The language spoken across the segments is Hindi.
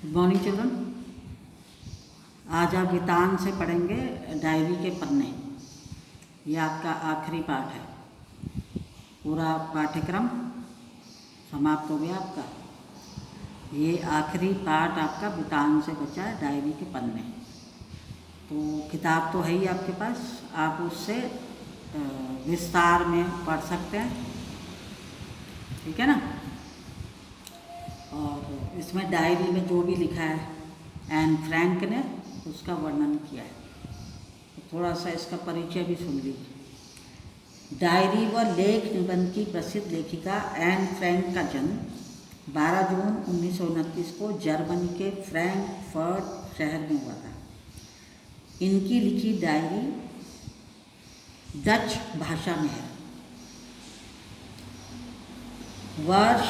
Good morning children. आज आप गीतान से पढ़ेंगे डायरी के पन्ने। ये आपका आखिरी पाठ है। पूरा पाठ्यक्रम समाप्त हो गया आपका। ये आखिरी पाठ आपका गीतान से बचा है, डायरी के पन्ने। तो किताब तो है ही आपके पास, आप उससे विस्तार में पढ़ सकते हैं, ठीक है ना। और इसमें डायरी में जो भी लिखा है एन फ्रैंक ने उसका वर्णन किया है। तो थोड़ा सा इसका परिचय भी सुन लीजिए। डायरी व लेख निबंध की प्रसिद्ध लेखिका एन फ्रैंक का जन्म 12 जून 1929 को जर्मनी के फ्रैंकफर्ट शहर में हुआ था। इनकी लिखी डायरी डच भाषा में है। वर्ष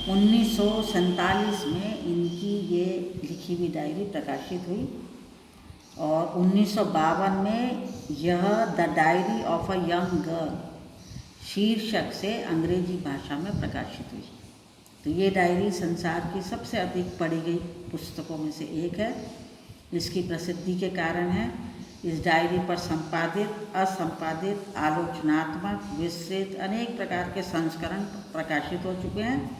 1947 में इनकी ये लिखी हुई डायरी प्रकाशित हुई और 1952 में यह the diary of a young girl शीर्षक से अंग्रेजी भाषा में प्रकाशित हुई। तो ये डायरी संसार की सबसे अधिक पढ़ी गई पुस्तकों में से एक है। इसकी प्रसिद्धि के कारण है इस डायरी पर संपादित, असंपादित, आलोचनात्मक, विस्तृत अनेक प्रकार के संस्करण प्रकाशित हो चुके हैं।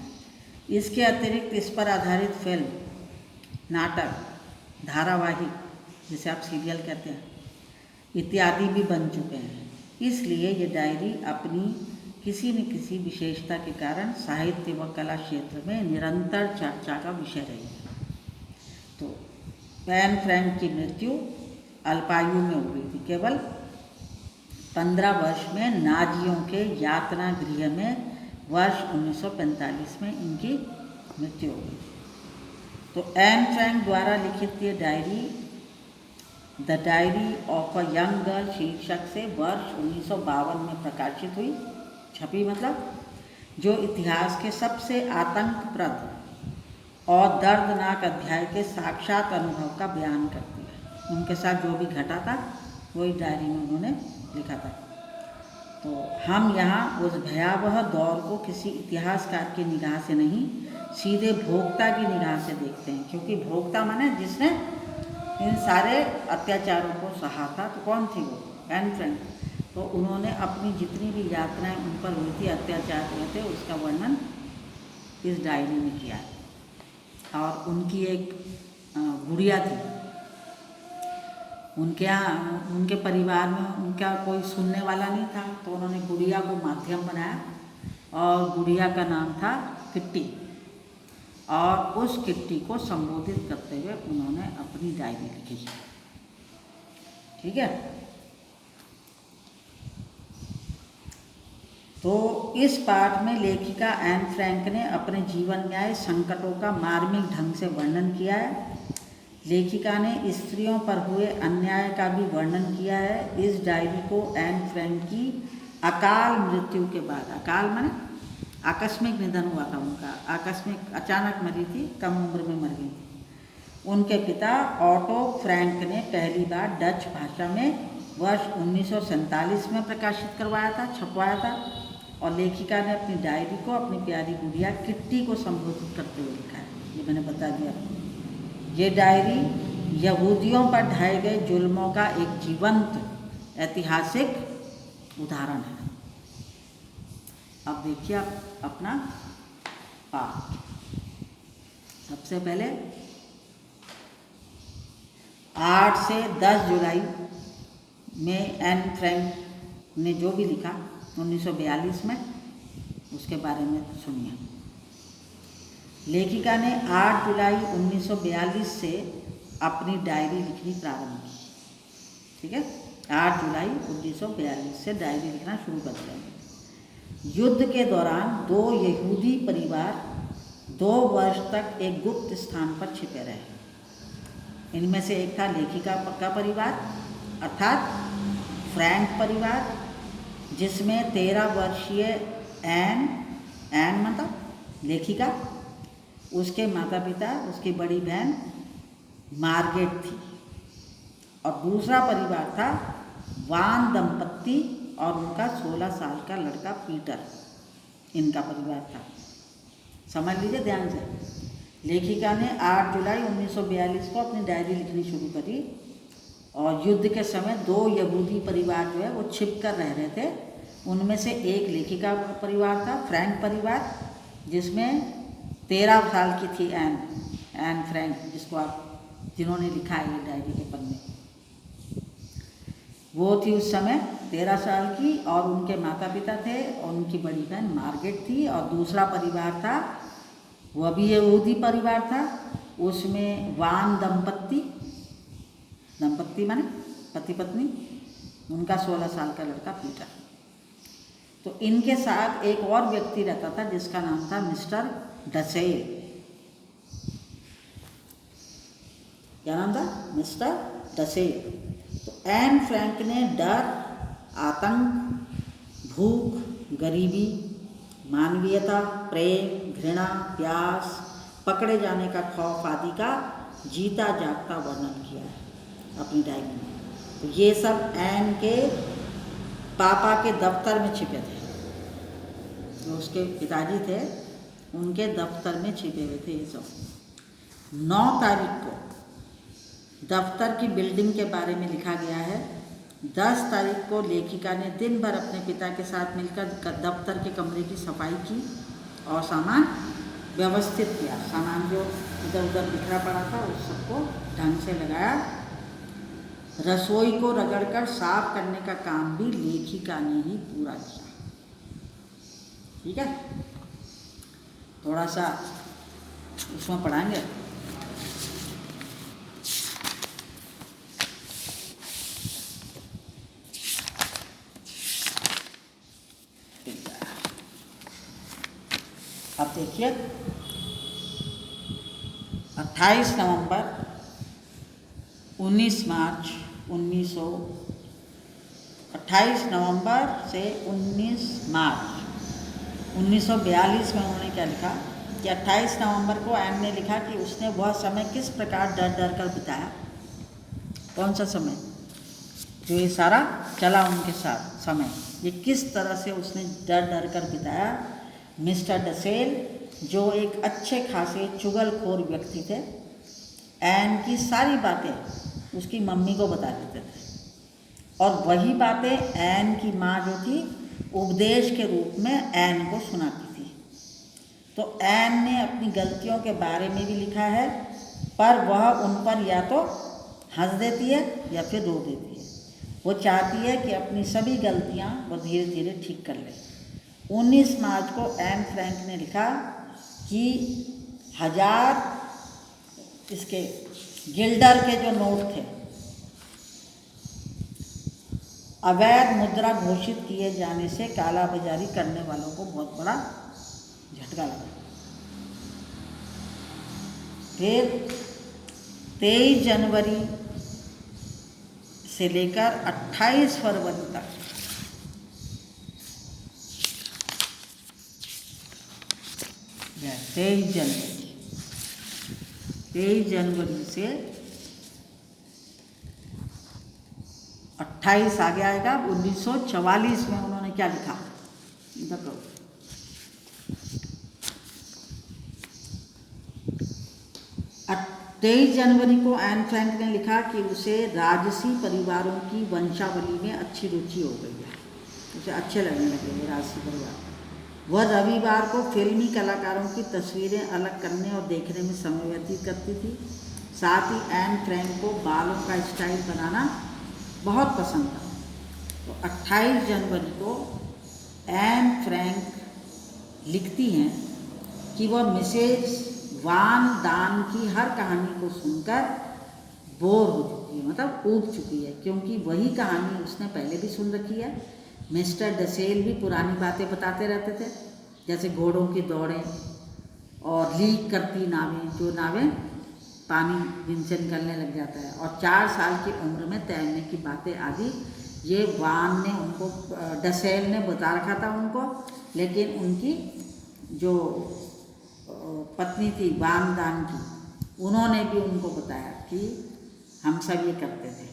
इसके अतिरिक्त इस पर आधारित फिल्म, नाटक, धारावाहिक जिसे आप सीरियल कहते हैं, इत्यादि भी बन चुके हैं। इसलिए ये डायरी अपनी किसी न किसी विशेषता के कारण साहित्य व कला क्षेत्र में निरंतर चर्चा का विषय रही है। तो एन फ्रैंक की मृत्यु अल्पायु में हो गई थी। केवल 15 वर्ष में नाजियों के यातना गृह में वर्ष 1945 में इनकी मृत्यु हो गई। तो एन फ्रैंक द्वारा लिखित ये diary the diary of a young girl शीर्षक से वर्ष 1952 में प्रकाशित हुई, छपी मतलब, जो इतिहास के सबसे आतंकप्रद और दर्दनाक अध्याय के साक्षात अनुभव का बयान करती है। उनके साथ जो भी घटा था वही डायरी में उन्होंने लिखा था। तो हम यहाँ उस भयावह दौर को किसी इतिहासकार की निगाह से नहीं, सीधे भोक्ता की निगाह से देखते हैं, क्योंकि भोक्ता माने जिसने इन सारे अत्याचारों को सहा था। तो कौन थी वो? Anne Frank. तो उन्होंने अपनी जितनी भी यातनाएं उन पर हुई थी, अत्याचार हुए थे, उसका वर्णन इस डायरी में किया है। और उनकी एक गुड़िया थी। उनके यहाँ, उनके परिवार में उनका कोई सुनने वाला नहीं था, तो उन्होंने गुड़िया को माध्यम बनाया और गुड़िया का नाम था किट्टी। और उस किट्टी को संबोधित करते हुए उन्होंने अपनी डायरी लिखी, ठीक है। तो इस पाठ में लेखिका एन फ्रैंक ने अपने जीवन में आए संकटों का मार्मिक ढंग से वर्णन किया है। लेखिका ने स्त्रियों पर हुए अन्याय का भी वर्णन किया है। इस डायरी को एन फ्रैंक की अकाल मृत्यु के बाद, अकाल माने आकस्मिक निधन हुआ था उनका, आकस्मिक अचानक मरी थी, कम उम्र में मर गई थी। उनके पिता ऑटो फ्रैंक ने पहली बार डच भाषा में वर्ष 1947 में प्रकाशित करवाया था, छपवाया था। और लेखिका ने अपनी डायरी को अपनी प्यारी गुड़िया किट्टी को संबोधित करते हुए लिखा है। ये मैंने बता दिया। ये डायरी यहूदियों पर ढाए गए जुल्मों का एक जीवंत ऐतिहासिक उदाहरण है। अब देखिए आप अपना पाठ। सबसे पहले 8 से 10 जुलाई में एन फ्रैंक ने जो भी लिखा 1942 में, उसके बारे में सुनिए। लेखिका ने 8 जुलाई 1942 से अपनी डायरी लिखनी प्रारंभ की, ठीक है। 8 जुलाई 1942 से डायरी लिखना शुरू कर दिया। युद्ध के दौरान 2 यहूदी परिवार 2 वर्ष तक एक गुप्त स्थान पर छिपे रहे। इनमें से एक था लेखिका का परिवार, अर्थात फ्रैंक परिवार, जिसमें 13 वर्षीय एन मतलब लेखिका, उसके माता पिता, उसकी बड़ी बहन मार्गेट थी। और दूसरा परिवार था वान दंपत्ति और उनका 16 साल का लड़का पीटर, इनका परिवार था। समझ लीजिए ध्यान से। लेखिका ने 8 जुलाई 1942 को अपनी डायरी लिखनी शुरू करी और युद्ध के समय 2 यहूदी परिवार जो है वो छिप कर रह रहे थे। उनमें से एक लेखिका परिवार था, फ्रैंक परिवार, जिसमें 13 साल की थी एन फ्रैंक, जिन्होंने लिखा है ये डायरी के पन्ने। वो थी उस समय 13 साल की और उनके माता पिता थे और उनकी बड़ी बहन मार्गरेट थी। और दूसरा परिवार था, वह भी यहूदी परिवार था, उसमें वान दंपत्ति माने पति पत्नी, उनका 16 साल का लड़का पीटर। तो इनके साथ एक और व्यक्ति रहता था जिसका नाम था मिस्टर डसेल। क्या नाम था? मिस्टर डसेल। तो एन फ्रैंक ने डर, आतंक, भूख, गरीबी, मानवीयता, प्रेम, घृणा, प्यास, पकड़े जाने का खौफ आदि का जीता जागता वर्णन किया है अपनी डायरी में। तो ये सब एन के पापा के दफ्तर में छिपे थे, जो उसके पिताजी थे उनके दफ्तर में छिपे हुए थे ये सब। 9 तारीख को दफ्तर की बिल्डिंग के बारे में लिखा गया है। 10 तारीख को लेखिका ने दिन भर अपने पिता के साथ मिलकर दफ्तर के कमरे की सफाई की और सामान व्यवस्थित किया। सामान जो इधर उधर बिखरा पड़ा था उस सबको ढंग से लगाया। रसोई को रगड़कर साफ करने का काम भी लेखिका ने ही पूरा किया। ठीक है, थोड़ा सा उसमें पढ़ाएंगे। अब देखिए 28 नवंबर 19 मार्च 28 नवंबर से 19 मार्च 1942 में उन्होंने क्या लिखा कि 28 नवंबर को एन ने लिखा कि उसने वह समय किस प्रकार डर डर कर बिताया। कौन सा समय? जो ये सारा चला उनके साथ समय, ये किस तरह से उसने डर डर कर बिताया। मिस्टर डसेल, जो एक अच्छे खासे चुगलखोर व्यक्ति थे, एन की सारी बातें उसकी मम्मी को बता देते थे और वही बातें एन की माँ जो थी उपदेश के रूप में एन को सुनाती थी। तो एन ने अपनी गलतियों के बारे में भी लिखा है, पर वह उन पर या तो हंस देती है या फिर रो देती है। वो चाहती है कि अपनी सभी गलतियाँ वो धीरे धीरे ठीक कर ले। 19 मार्च को एन फ्रैंक ने लिखा कि 1000 इसके गिल्डर के जो नोट थे अवैध मुद्रा घोषित किए जाने से काला बाजारी करने वालों को बहुत बड़ा झटका लगा। फिर 23 जनवरी से लेकर 28 फरवरी तक तेईस जनवरी से 28 आगे आएगा। 1944 में उन्होंने क्या लिखा, देखो 23 जनवरी को एन फ्रैंक ने लिखा कि उसे राजसी परिवारों की वंशावली में अच्छी रुचि हो गई है, उसे अच्छे लगने लगे राजसी परिवार। वह रविवार को फिल्मी कलाकारों की तस्वीरें अलग करने और देखने में समय व्यतीत करती थी। साथ ही एन फ्रैंक को बालों का स्टाइल बनाना बहुत पसंद था। तो 28 जनवरी को एन फ्रैंक लिखती हैं कि वह मिसेज वान दान की हर कहानी को सुनकर बोर हो चुकी है, मतलब ऊब चुकी है, क्योंकि वही कहानी उसने पहले भी सुन रखी है। मिस्टर डसेल भी पुरानी बातें बताते रहते थे, जैसे घोड़ों की दौड़ें और लीक करती नावें, जो नावें पानी जिनसे निकलने लग जाता है, और 4 साल की उम्र में तैरने की बातें आदि। ये वान ने उनको, डसेल ने बता रखा था उनको, लेकिन उनकी जो पत्नी थी वान दान की, उन्होंने भी उनको बताया कि हम सब ये करते थे।